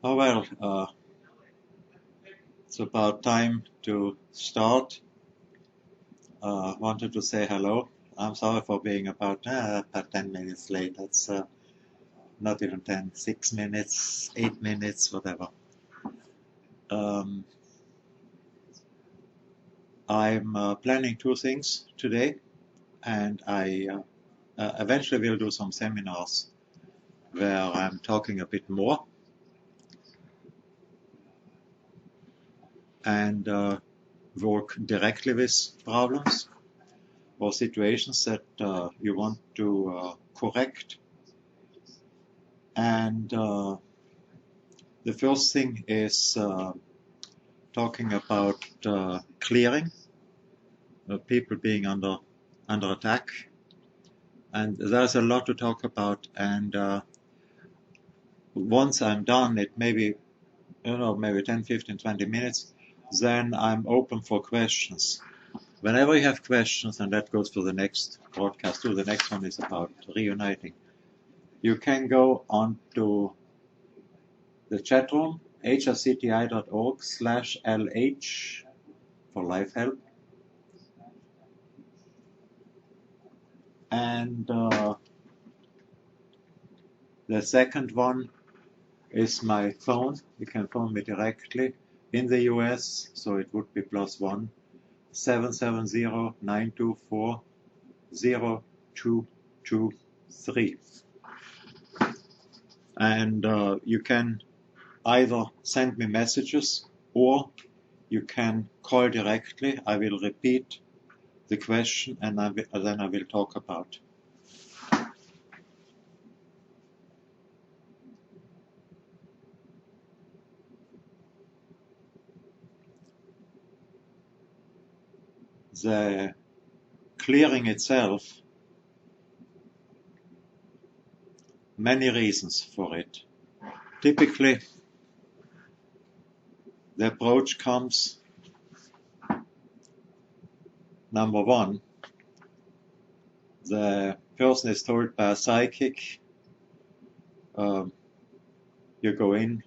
Oh well, it's about time to start. Wanted to say hello. I'm sorry for being about 10 minutes late. That's not even 10, 6 minutes, 8 minutes, whatever. Um, I'm planning two things today, and I eventually will do some seminars where I'm talking a bit more and work directly with problems or situations that you want to correct. And the first thing is talking about clearing, people being under attack, and there's a lot to talk about. And once I'm done, it maybe maybe 10, 15, 20 minutes. Then I'm open for questions. Whenever you have questions, and that goes for the next broadcast too. The next one is about reuniting. You can go on to the chat room, hrcti.org/LH for life help. And the second one is my phone. You can phone me directly in the US, so it would be +1 770-924-0223. And you can either send me messages or you can call directly. I will repeat the question and then I will talk about. The clearing itself, many reasons for it. Typically, the approach comes, number one, the person is told by a psychic, you go in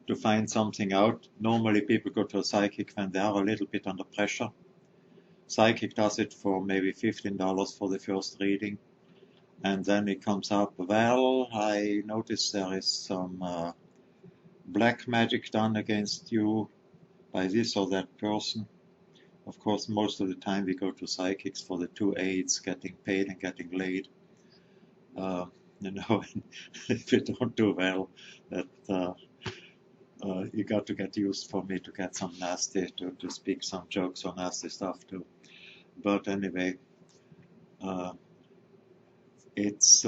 to find something out. Normally people go to a psychic when they are a little bit under pressure. Psychic does it for maybe $15 for the first reading, and then it comes up, well, I noticed there is some black magic done against you by this or that person. Of course, most of the time we go to psychics for the two aids, getting paid and getting laid. If you don't do well, that you got to get used for me to get some nasty, to speak some jokes or nasty stuff too. But anyway, it's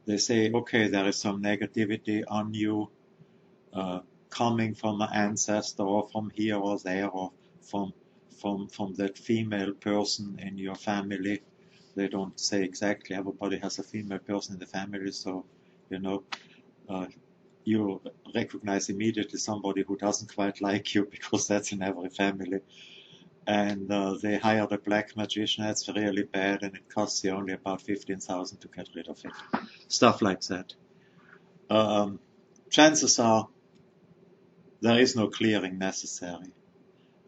they say, okay, there is some negativity on you coming from an ancestor or from here or there or from that female person in your family. They don't say exactly. Everybody has a female person in the family, so you recognize immediately somebody who doesn't quite like you because that's in every family. And they hired a black magician. That's really bad, and it costs you only about $15,000 to get rid of it. Stuff like that. Chances are there is no clearing necessary,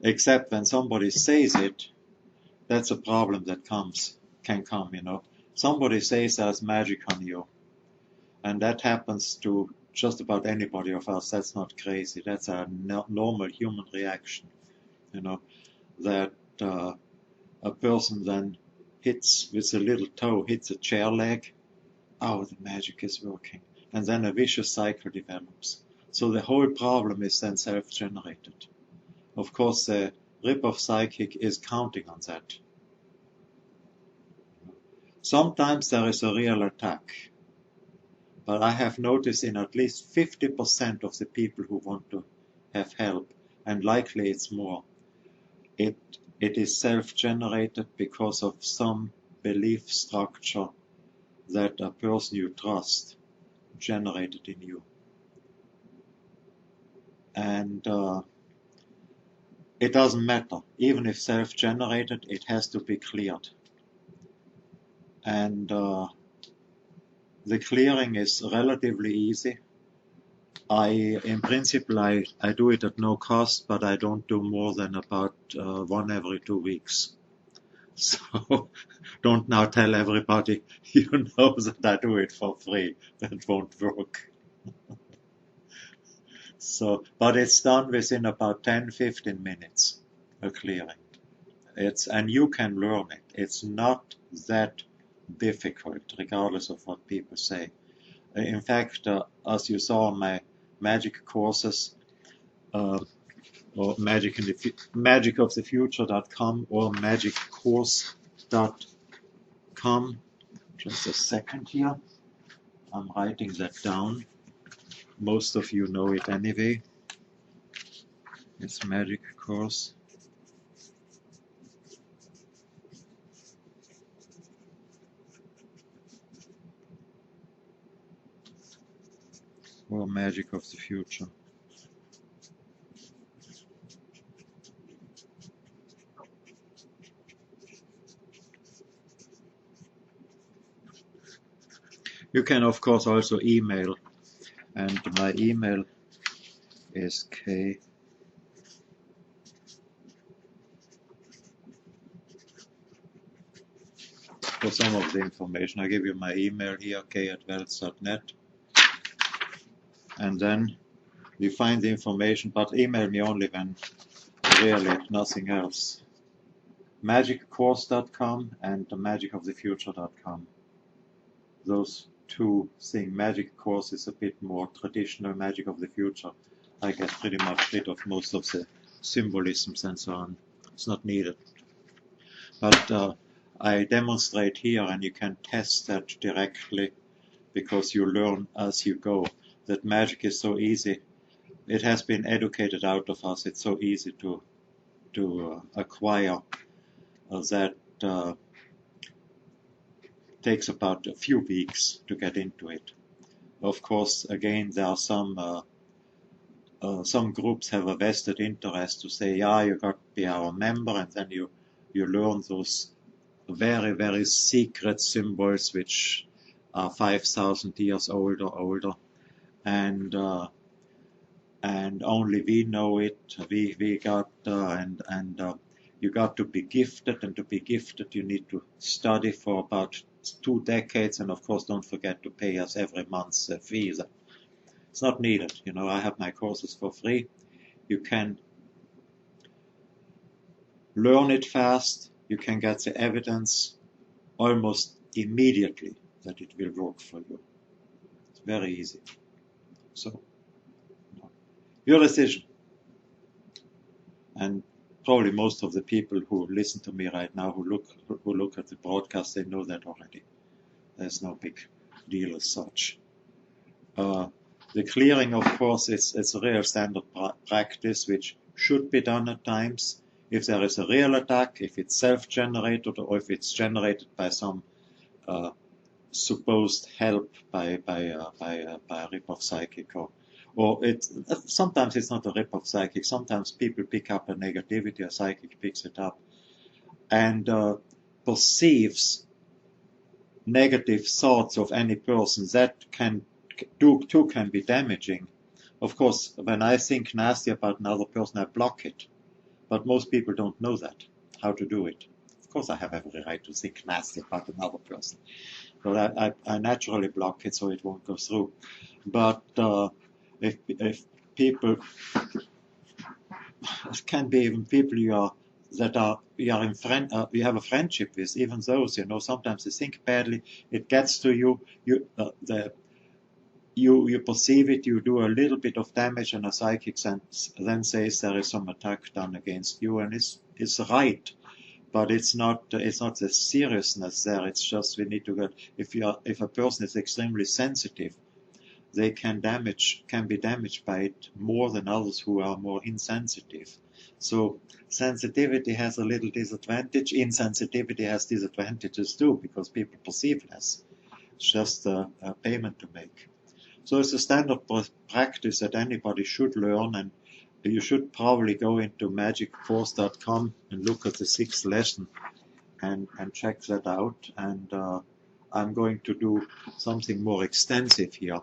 except when somebody says it. That's a problem that can come. Somebody says there's magic on you, and that happens to just about anybody of us. That's not crazy. That's a normal human reaction. That a person then hits with a little toe, hits a chair leg. Oh, the magic is working. And then a vicious cycle develops. So the whole problem is then self-generated. Of course, the rip-off psychic is counting on that. Sometimes there is a real attack. But I have noticed in at least 50% of the people who want to have help, and likely it's more, it is self-generated because of some belief structure that a person you trust generated in you. And it doesn't matter. Even if self-generated, it has to be cleared. And the clearing is relatively easy. In principle, I do it at no cost, but I don't do more than about one every 2 weeks. So don't now tell everybody, you know, that I do it for free. That won't work. So, but it's done within about 10-15 minutes, a clearing. And you can learn it. It's not that difficult, regardless of what people say. In fact, as you saw in my magic courses, or magicofthefuture.com or magiccourse.com. Just a second here. I'm writing that down. Most of you know it anyway. It's Magic Course. Or Magic of the Future. You can of course also email, and my email is K. For some of the information, I give you my email here, k@welz.net, and then you find the information, but email me only when really nothing else. magiccourse.com and magicofthefuture.com. Those two things. Magic Course is a bit more traditional. Magic of the Future, I get pretty much rid of most of the symbolisms and so on. It's not needed. But I demonstrate here, and you can test that directly because you learn as you go. That magic is so easy. It has been educated out of us. It's so easy to acquire that takes about a few weeks to get into it. Of course, again, there are some groups have a vested interest to say, yeah, you got to be our member, and then you learn those very, very secret symbols which are 5,000 years old or older, and only we know it. We got you got to be gifted, and to be gifted you need to study for about 2 decades, and of course don't forget to pay us every month's fees. It's not needed, you know. I have my courses for free. You can learn it fast. You can get the evidence almost immediately that it will work for you. It's very easy. So, your decision. And probably most of the people who listen to me right now, who look at the broadcast, they know that already. There's no big deal as such. The clearing, of course, it's a real standard practice which should be done at times. If there is a real attack, if it's self-generated, or if it's generated by some supposed help by a rip-off psychic, or sometimes it's not a rip-off psychic. Sometimes people pick up a negativity, a psychic picks it up, and perceives negative thoughts of any person. That can be damaging. Of course, when I think nasty about another person, I block it. But most people don't know that, how to do it. Of course, I have every right to think nasty about another person. But I naturally block it so it won't go through. But if people, it can be even people you have a friendship with, even those, you know, sometimes they think badly, it gets to you, you perceive it, you do a little bit of damage, and a psychic then says there is some attack done against you, and it's right, but it's not the seriousness there. It's just we need to get, if a person is extremely sensitive, they can be damaged by it more than others who are more insensitive. So sensitivity has a little disadvantage. Insensitivity has disadvantages too, because people perceive less. It's just a payment to make. So it's a standard practice that anybody should learn, and you should probably go into magiccourse.com and look at the 6th lesson and check that out. And I'm going to do something more extensive here.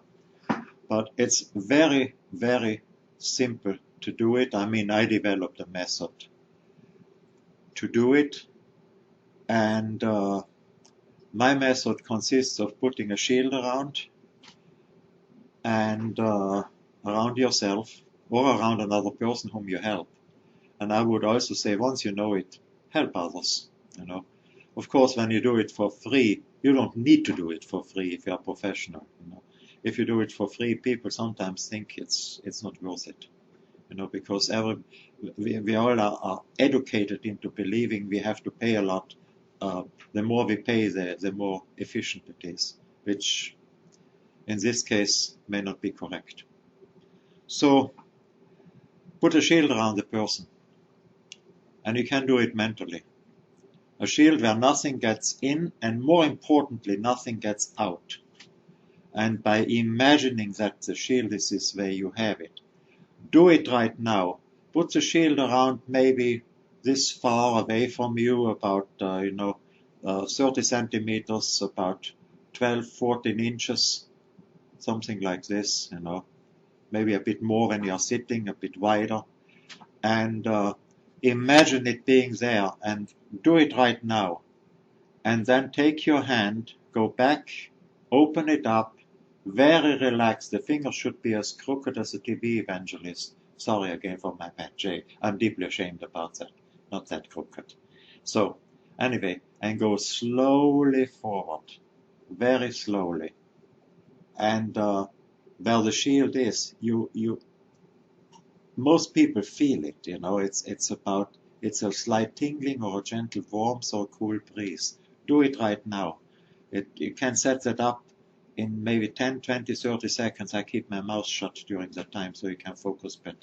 But it's very, very simple to do it. I mean, I developed a method to do it, and my method consists of putting a shield around and around yourself or around another person whom you help. And I would also say, once you know it, help others. You know, of course, when you do it for free, you don't need to do it for free if you are professional. You know, if you do it for free, people sometimes think it's not worth it. You know, because we all are educated into believing we have to pay a lot. The more we pay, the more efficient it is, which in this case may not be correct. So put a shield around the person, and you can do it mentally. A shield where nothing gets in, and more importantly, nothing gets out. And by imagining that the shield is this way, you have it. Do it right now. Put the shield around maybe this far away from you, about 30 centimeters, about 12, 14 inches, something like this, you know, maybe a bit more when you're sitting, a bit wider, and imagine it being there, and do it right now. And then take your hand, go back, open it up, very relaxed. The fingers should be as crooked as a TV evangelist. Sorry again for my bad J. I'm deeply ashamed about that. Not that crooked. So, anyway, and go slowly forward, very slowly. And where the shield is, most people feel it. You know, it's a slight tingling or a gentle warmth or a cool breeze. Do it right now. You can set that up in maybe 10, 20, 30 seconds. I keep my mouth shut during that time so you can focus better.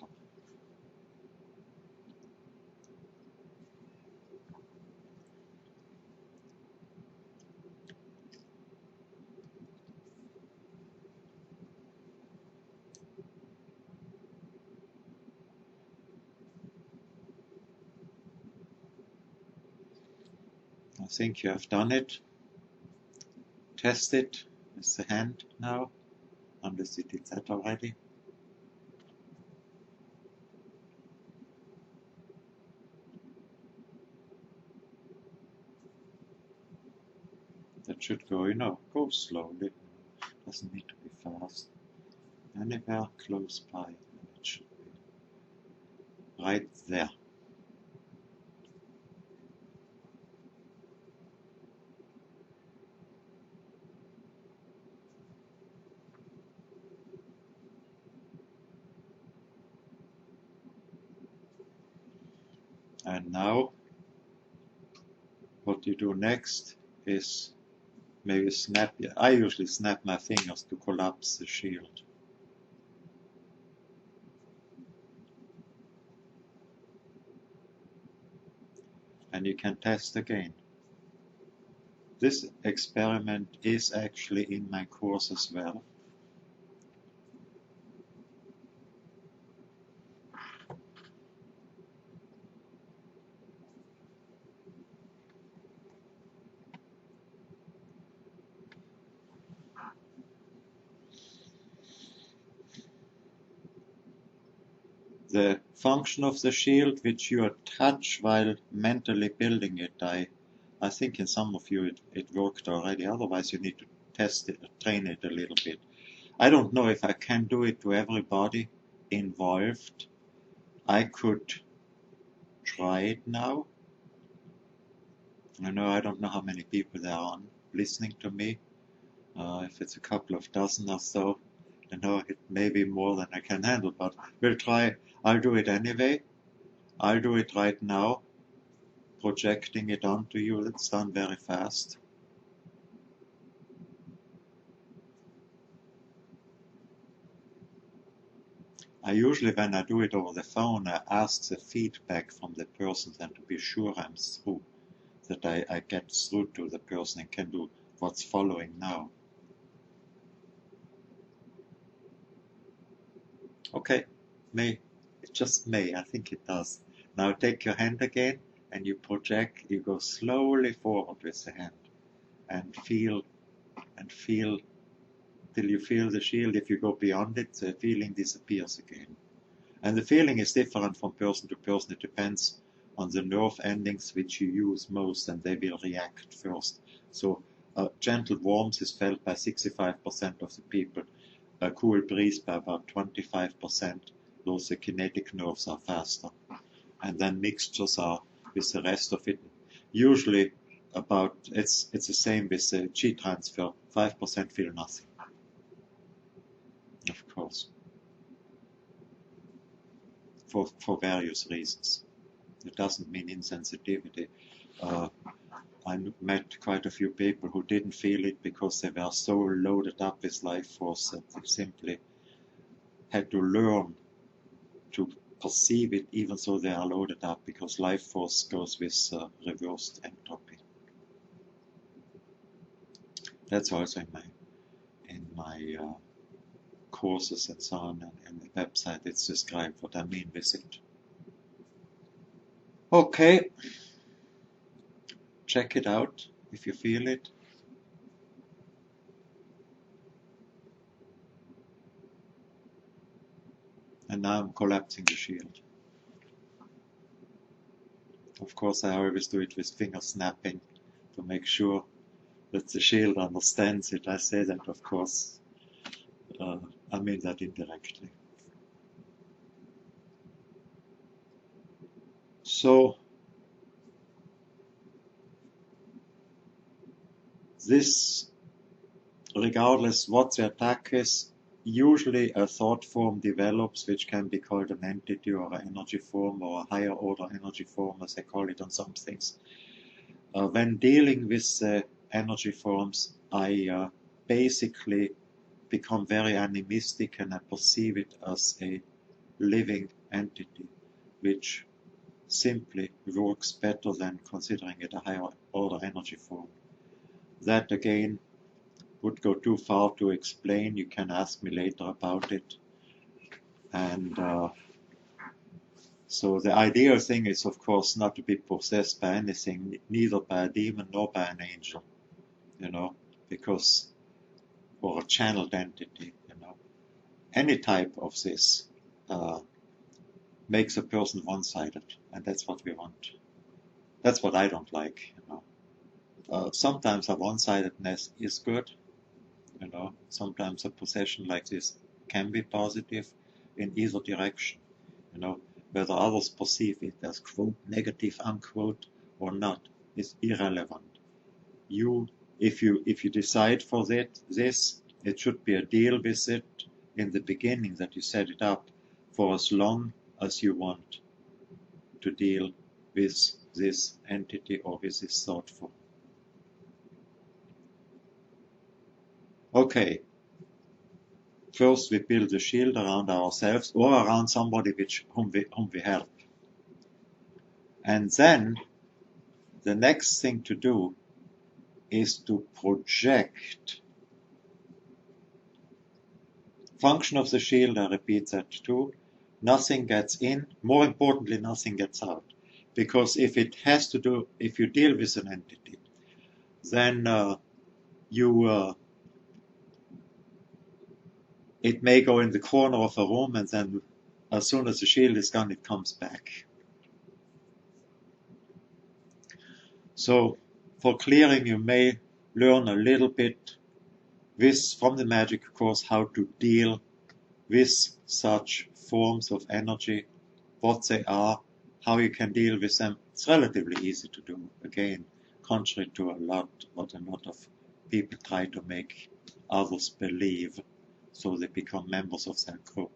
I think you have done it. Test it with the hand now, unless you did that already. That should go, go slowly. Doesn't need to be fast. Anywhere close by, it should be right there. And now, what you do next is maybe snap. I usually snap my fingers to collapse the shield. And you can test again. This experiment is actually in my course as well. The function of the shield, which you touch while mentally building it, I think in some of you it worked already. Otherwise, you need to test it, train it a little bit. I don't know if I can do it to everybody involved. I could try it now. I don't know how many people there are listening to me. If it's a couple of dozen or so, it may be more than I can handle, but we'll try. I'll do it anyway. I'll do it right now, projecting it onto you. It's done very fast. I usually, when I do it over the phone, I ask the feedback from the person and to be sure I'm through, that I get through to the person and can do what's following now. Okay, it just may, I think it does. Now take your hand again and you project, you go slowly forward with the hand and feel till you feel the shield. If you go beyond it, the feeling disappears again. And the feeling is different from person to person. It depends on the nerve endings which you use most, and they will react first. So gentle warmth is felt by 65% of the people, a cool breeze by about 25%. Those the kinetic nerves are faster. And then mixtures are with the rest of it. Usually about, it's the same with the chi transfer, 5% feel nothing, of course, for various reasons. It doesn't mean insensitivity. I met quite a few people who didn't feel it because they were so loaded up with life force that they simply had to learn to perceive it even though they are loaded up, because life force goes with reversed entropy. That's also in my courses and so on, and the website it's described what I mean with it. Okay, check it out if you feel it. And now I'm collapsing the shield. Of course, I always do it with finger snapping to make sure that the shield understands it. I say that, of course, I mean that indirectly. So, this, regardless what the attack is, usually a thought form develops which can be called an entity or an energy form or a higher order energy form, as I call it on some things. When dealing with the energy forms, I basically become very animistic and I perceive it as a living entity which simply works better than considering it a higher order energy form. That again would go too far to explain. You can ask me later about it. And so the ideal thing is, of course, not to be possessed by anything, neither by a demon nor by an angel, you know, because, or a channeled entity, you know. Any type of this makes a person one-sided, and that's what we want. That's what I don't like, you know. Sometimes a one-sidedness is good, you know. Sometimes a possession like this can be positive in either direction, you know. Whether others perceive it as quote negative unquote or not is irrelevant. If you decide for this, it should be a deal with it in the beginning that you set it up for as long as you want to deal with this entity or with this thought form. Okay. First, we build a shield around ourselves or around somebody whom we help. And then, the next thing to do is to project. Function of the shield, I repeat that too. Nothing gets in, more importantly, nothing gets out. Because if you deal with an entity, then it may go in the corner of a room, and then as soon as the shield is gone, it comes back. So for clearing, you may learn a little bit from the magic course how to deal with such forms of energy, what they are, how you can deal with them. It's relatively easy to do, again, contrary to what a lot of people try to make others believe, so they become members of that group.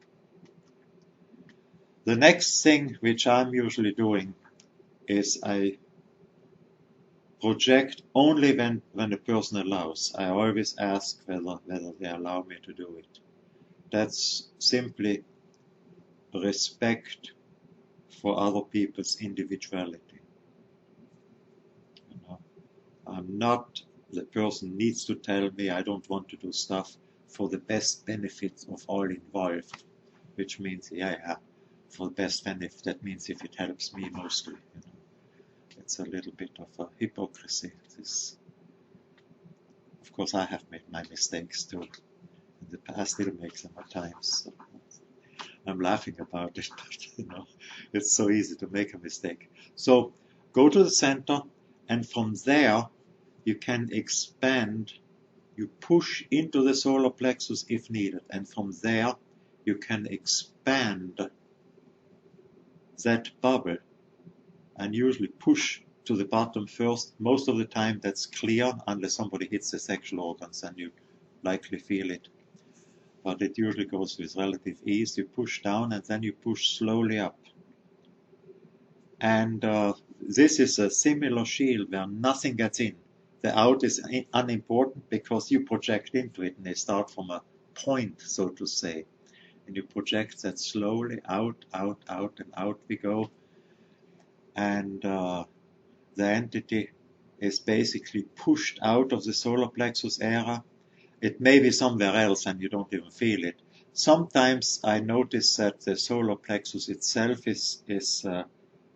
The next thing which I'm usually doing is I project only when the person allows. I always ask whether they allow me to do it. That's simply respect for other people's individuality. You know, I'm not the person needs to tell me I don't want to do stuff for the best benefit of all involved, which means for the best benefit. That means if it helps me mostly. You know, it's a little bit of a hypocrisy. Of course, I have made my mistakes too. the past. I still make them at times. So I'm laughing about it, but it's so easy to make a mistake. So go to the center, and from there you can expand. You push into the solar plexus if needed, and from there you can expand that bubble and usually push to the bottom first. Most of the time that's clear, unless somebody hits the sexual organs, and you likely feel it. But it usually goes with relative ease. You push down and then you push slowly up. And this is a similar shield where nothing gets in. The out is unimportant because you project into it, and they start from a point, so to say. And you project that slowly out, out, out, and out we go. And the entity is basically pushed out of the solar plexus area. It may be somewhere else and you don't even feel it. Sometimes I notice that the solar plexus itself is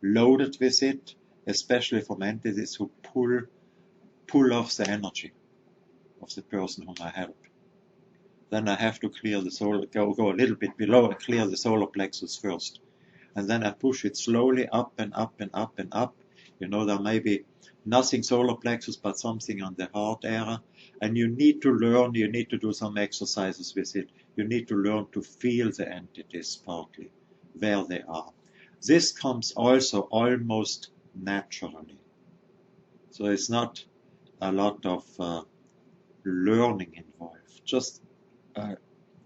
loaded with it, especially from entities who pull off the energy of the person whom I help. Then I have to clear the solar, go a little bit below and clear the solar plexus first. And then I push it slowly up and up and up and up. There may be nothing solar plexus but something on the heart area. And you need to learn, you need to do some exercises with it. You need to learn to feel the entities partly, where they are. This comes also almost naturally. So it's not a lot of learning involved, just a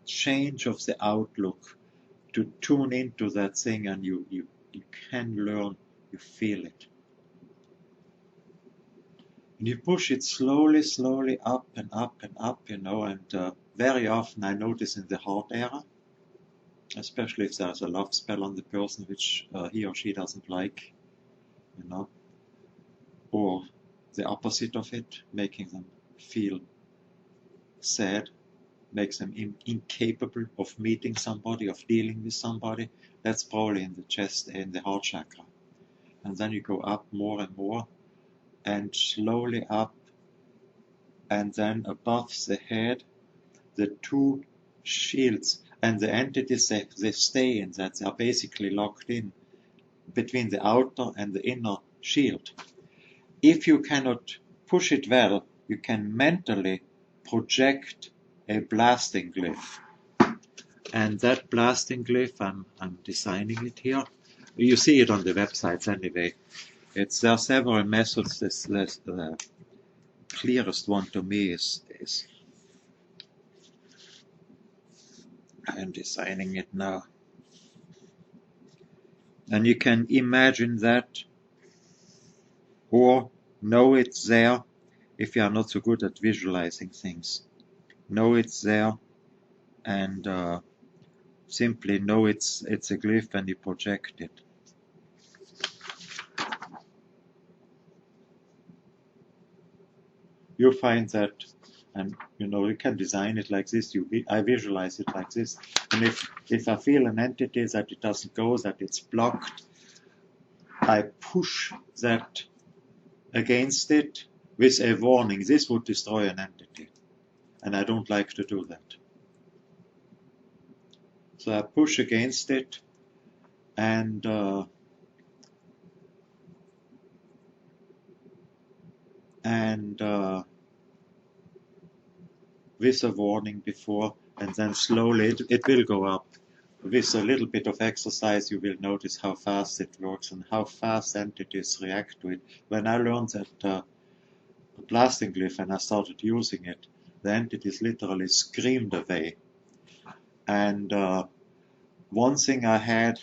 change of the outlook to tune into that thing, and you can learn, you feel it. And you push it slowly, slowly up and up and up, and very often I notice in the heart area, especially if there's a love spell on the person which he or she doesn't like, or the opposite of it, making them feel sad, makes them incapable of meeting somebody, of dealing with somebody. That's probably in the chest, in the heart chakra. And then you go up more and more, and slowly up, and then above the head, the two shields, and the entities, they stay in that. They are basically locked in between the outer and the inner shield. If you cannot push it well, you can mentally project a blasting glyph. And that blasting glyph, I'm designing it here. You see it on the websites anyway. There are several methods. The clearest one to me is I am designing it now. And you can imagine that, or know it's there if you are not so good at visualizing things. Know it's there, and simply know it's a glyph and you project it. You find that, and you can design it like this. I visualize it like this, and if I feel an entity that it doesn't go, that it's blocked, I push that against it with a warning. This would destroy an entity, and I don't like to do that. So I push against it, and with a warning before, and then slowly it will go up. With a little bit of exercise, you will notice how fast it works and how fast entities react to it. When I learned that blasting glyph and I started using it, the entities literally screamed away. And one thing I had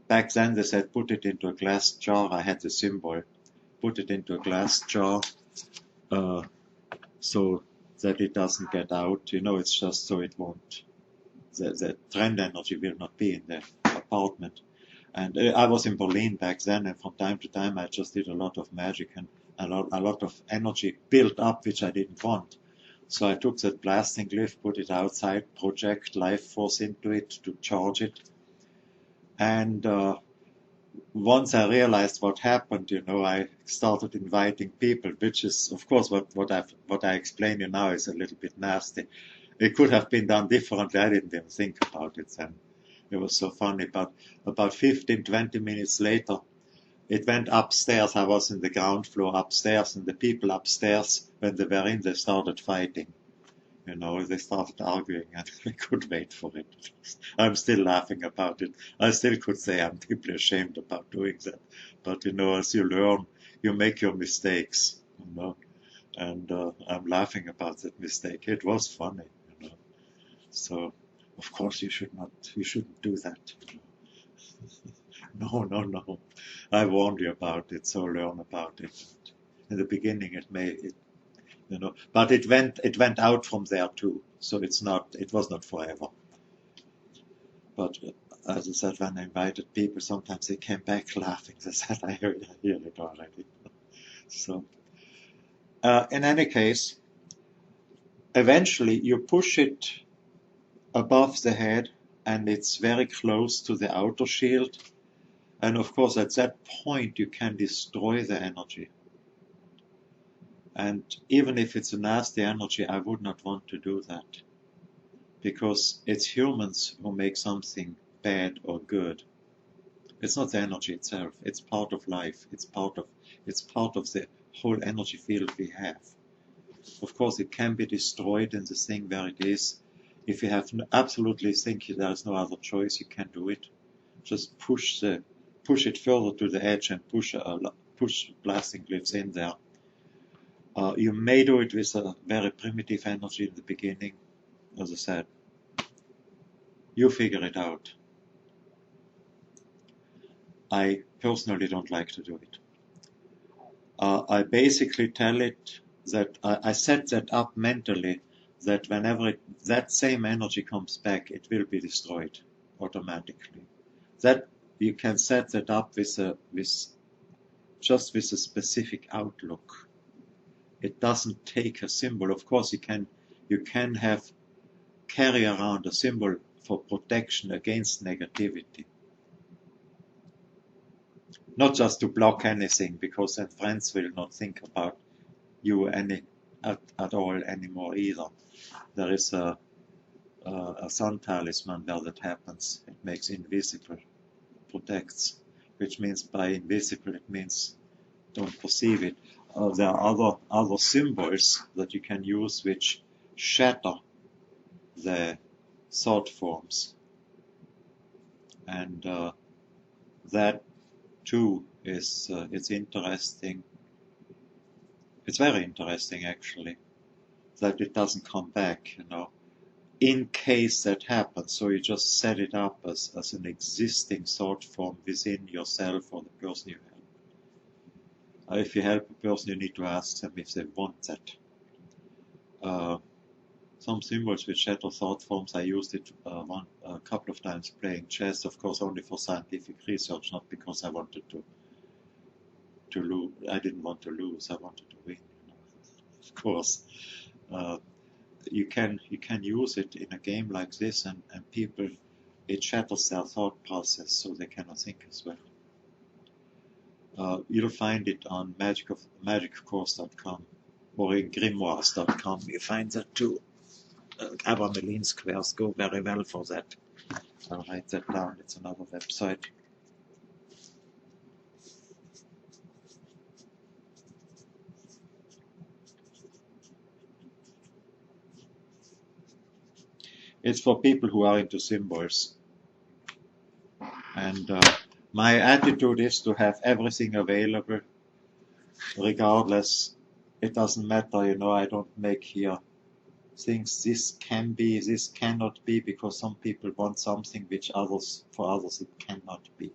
back then, they said put it into a glass jar. I had the symbol, put it into a glass jar, so that it doesn't get out. It's just so it won't. The trend energy will not be in the apartment. And I was in Berlin back then, and from time to time I just did a lot of magic, and a lot of energy built up which I didn't want. So I took that blasting glyph, put it outside, project life force into it to charge it. And once I realized what happened, I started inviting people, which is, of course, what I explain you now is a little bit nasty. It could have been done differently. I didn't even think about it then. It was so funny. But about 15, 20 minutes later, it went upstairs. I was in the ground floor upstairs, and the people upstairs, when they were in, they started fighting. You know, they started arguing, and I could wait for it. I'm still laughing about it. I still could say I'm deeply ashamed about doing that. But, you know, as you learn, you make your mistakes, you know. And I'm laughing about that mistake. It was funny, you know. So, of course, you shouldn't do that. No, no, no. I warned you about it, so learn about it. In the beginning, you know, but it went out from there too. So it was not forever. But as I said, when I invited people, sometimes they came back laughing. They said, I hear it already. So, in any case, eventually you push it above the head, and it's very close to the outer shield. And of course, at that point, you can destroy the energy. And even if it's a nasty energy, I would not want to do that. Because it's humans who make something bad or good. It's not the energy itself. It's part of life. It's part of the whole energy field we have. Of course, it can be destroyed in the thing where it is. If you have absolutely think there's no other choice, you can do it. Just push it further to the edge and push blasting glyphs in there. You may do it with a very primitive energy in the beginning. As I said, you figure it out. I personally don't like to do it. I basically tell it that I set that up mentally, that whenever that same energy comes back, it will be destroyed automatically. That you can set that up with a specific outlook. It doesn't take a symbol. Of course, you can carry around a symbol for protection against negativity. Not just to block anything, because then friends will not think about you at all anymore either. There is a sun talisman where that happens. It makes invisible, protects, which means by invisible it means don't perceive it. There are other symbols that you can use which shatter the thought forms, and that too is it's interesting. It's very interesting actually that it doesn't come back, you know, in case that happens. So you just set it up as an existing thought form within yourself or the person you help. If you help a person, you need to ask them if they want that. Some symbols which shatter thought forms, I used it a couple of times playing chess, of course only for scientific research, not because I wanted to lose. I didn't want to lose, I wanted to win, you know. Of course. You can use it in a game like this, and people, it shatters their thought process, so they cannot think as well. You'll find it on magiccourse.com or in grimoires.com. You find that too. Abramelin squares go very well for that. I'll write that down. It's another website. It's for people who are into symbols. And my attitude is to have everything available, regardless. It doesn't matter, you know, I don't make here things this can be, this cannot be, because some people want something which for others it cannot be.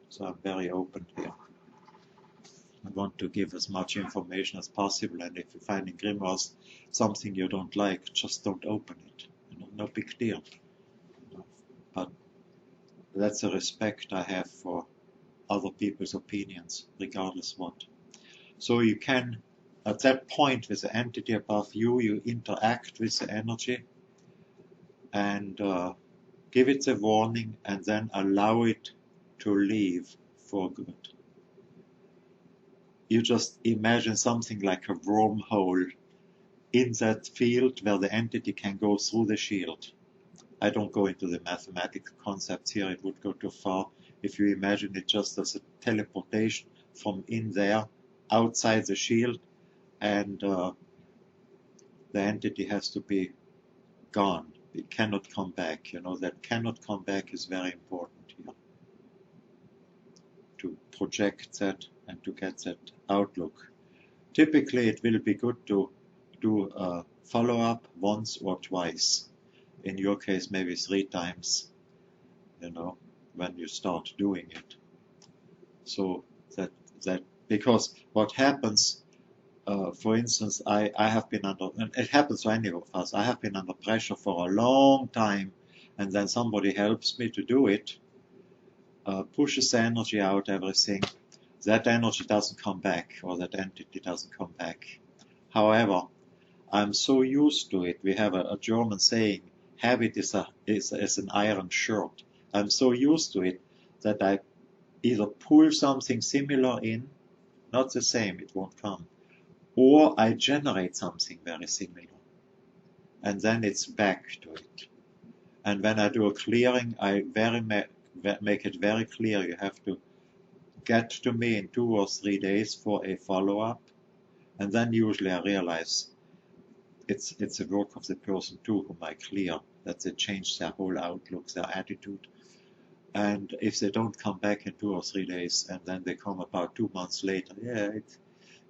So I'm very open here. I want to give as much information as possible, and if you find in grimoires something you don't like, just don't open it. You know, no big deal. But that's a respect I have for other people's opinions, regardless what. So you can, at that point with the entity above you, you interact with the energy and give it a warning, and then allow it to leave for good. You just imagine something like a wormhole in that field where the entity can go through the shield. I don't go into the mathematical concepts here, it would go too far. If you imagine it just as a teleportation from in there, outside the shield, and the entity has to be gone. It cannot come back. That cannot come back is very important here. To project that and to get that outlook. Typically, it will be good to do a follow-up once or twice. In your case, maybe 3 times, when you start doing it. So that because what happens, for instance, I have been under, and it happens to any of us, I have been under pressure for a long time, and then somebody helps me to do it, pushes the energy out, everything. That energy doesn't come back, or that entity doesn't come back. However, I'm so used to it. We have a German saying, habit is an iron shirt. I'm so used to it that I either pull something similar in, not the same, it won't come, or I generate something very similar, and then it's back to it. And when I do a clearing, I make it very clear you have to get to me in 2 or 3 days for a follow-up, and then usually I realize it's the work of the person too whom I clear, that they change their whole outlook, their attitude. And if they don't come back in 2 or 3 days, and then they come about 2 months later, it's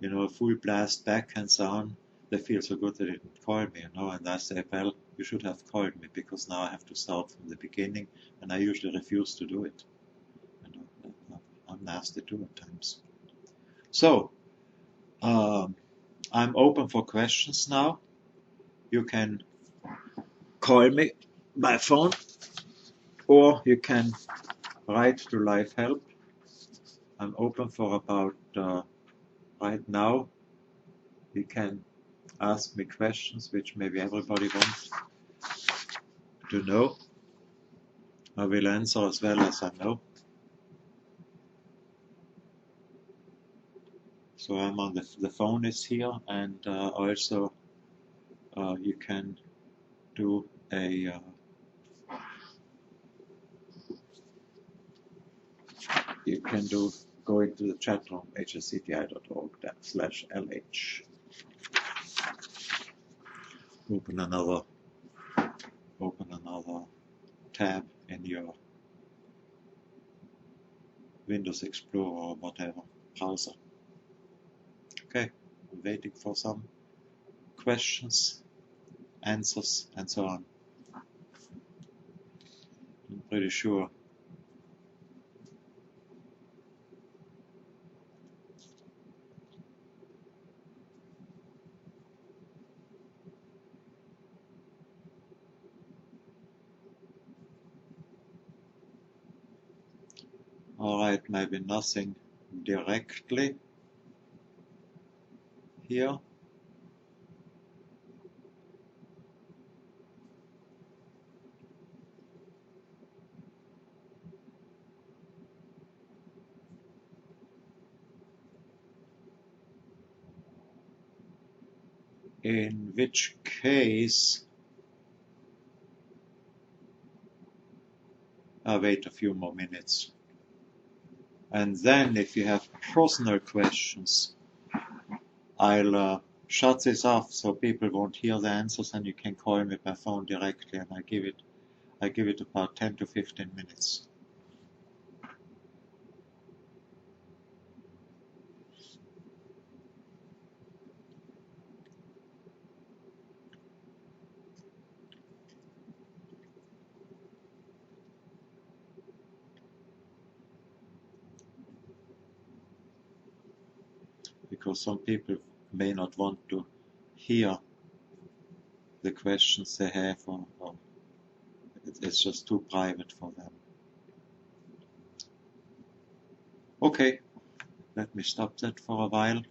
a full blast back and so on, they feel so good they didn't call me, and I say, well, you should have called me, because now I have to start from the beginning, and I usually refuse to do it. I'm nasty too at times. So, I'm open for questions now. You can call me by phone, or you can write to Life Help. I'm open for about, right now, you can ask me questions which maybe everybody wants to know. I will answer as well as I know. So I'm on the phone is here, and also you can do a go into the chat room, hscti.org/lh. Open another tab in your Windows Explorer or whatever browser. Okay, I'm waiting for some questions, answers, and so on. I'm pretty sure alright, maybe nothing directly here. In which case, I'll wait a few more minutes. And then if you have personal questions, I'll shut this off so people won't hear the answers, and you can call me by phone directly, and I give it about 10 to 15 minutes. Because some people may not want to hear the questions they have, or it's just too private for them. Okay, let me stop that for a while.